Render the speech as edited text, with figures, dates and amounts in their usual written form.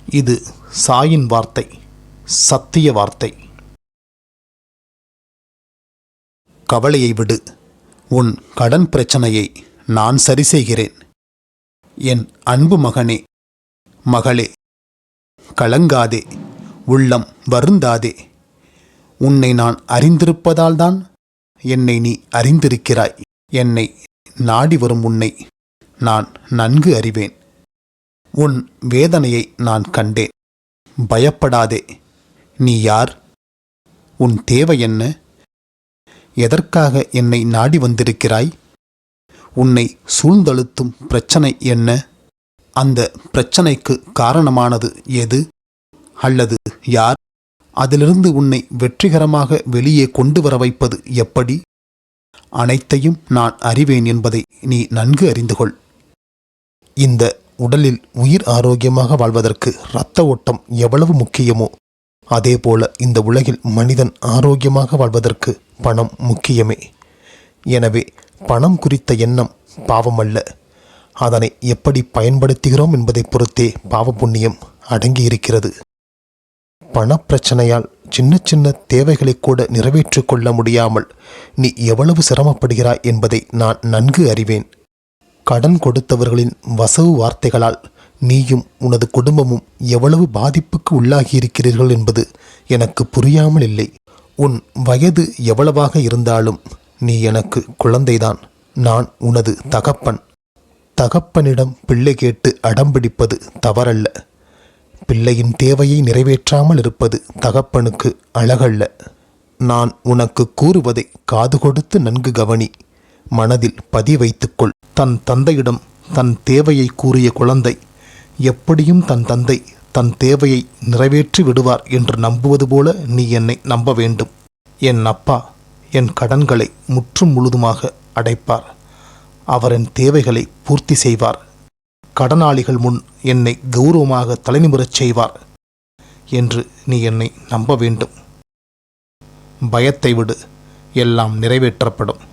இது சாயின் வார்த்தை, சத்திய வார்த்தை. கவலையை விடு. உன் கடன் பிரச்சனையை நான் சரி செய்கிறேன். என் அன்பு மகனே, மகளே, கலங்காதே, உள்ளம் வருந்தாதே. உன்னை நான் அறிந்திருப்பதால்தான் என்னை நீ அறிந்திருக்கிறாய். என்னை நாடி வரும் உன்னை நான் நன்கு அறிவேன். உன் வேதனையை நான் கண்டேன். பயப்படாதே. நீ யார்? உன் தேவை என்ன? எதற்காக என்னை நாடி வந்திருக்கிறாய்? உன்னை சூழ்ந்தழுத்தும் பிரச்சனை என்ன? அந்த பிரச்சனைக்கு காரணமானது எது அல்லது யார்? அதிலிருந்து உன்னை வெற்றிகரமாக வெளியே கொண்டு வர வைப்பது எப்படி? அனைத்தையும் நான் அறிவேன் என்பதை நீ நன்கு அறிந்து கொள். இந்த உடலில் உயிர் ஆரோக்கியமாக வாழ்வதற்கு இரத்த ஓட்டம் எவ்வளவு முக்கியமோ அதேபோல இந்த உலகில் மனிதன் ஆரோக்கியமாக வாழ்வதற்கு பணம் முக்கியமே. எனவே பணம் குறித்த எண்ணம் பாவமல்ல. அதனை எப்படி பயன்படுத்துகிறோம் என்பதை பொறுத்தே பாவ புண்ணியம் அடங்கியிருக்கிறது. பணப்பிரச்சனையால் சின்ன சின்ன தேவைகளை கூட நிறைவேற்றிக் கொள்ள முடியாமல் நீ எவ்வளவு சிரமப்படுகிறாய் என்பதை நான் நன்கு அறிவேன். கடன் கொடுத்தவர்களின் வசவு வார்த்தைகளால் நீயும் உனது குடும்பமும் எவ்வளவு பாதிப்புக்கு உள்ளாகியிருக்கிறீர்கள் என்பது எனக்கு புரியாமல் இல்லை. உன் வயது எவ்வளவாக இருந்தாலும் நீ எனக்கு குழந்தைதான். நான் உனது தகப்பன். தகப்பனிடம் பிள்ளை கேட்டு அடம்பிடிப்பது தவறல்ல. பிள்ளையின் தேவையை நிறைவேற்றாமல் இருப்பது தகப்பனுக்கு அழகல்ல. நான் உனக்கு கூறுவதை காது கொடுத்து நன்கு கவனி. மனதில் பதிவைத்துக்கொள். தன் தந்தையிடம் தன் தேவையை கூறிய குழந்தை எப்படியும் தன் தந்தை தன் தேவையை நிறைவேற்றி விடுவார் என்று நம்புவது போல நீ என்னை நம்ப வேண்டும். என் அப்பா என் கடன்களை முற்றும் முழுதுமாக அடைப்பார். அவர் என் தேவைகளை பூர்த்தி செய்வார். கடனாளிகள் முன் என்னை கௌரவமாக தலைநிமிரச் செய்வார் என்று நீ என்னை நம்ப வேண்டும். பயத்தை விடு, எல்லாம் நிறைவேற்றப்படும்.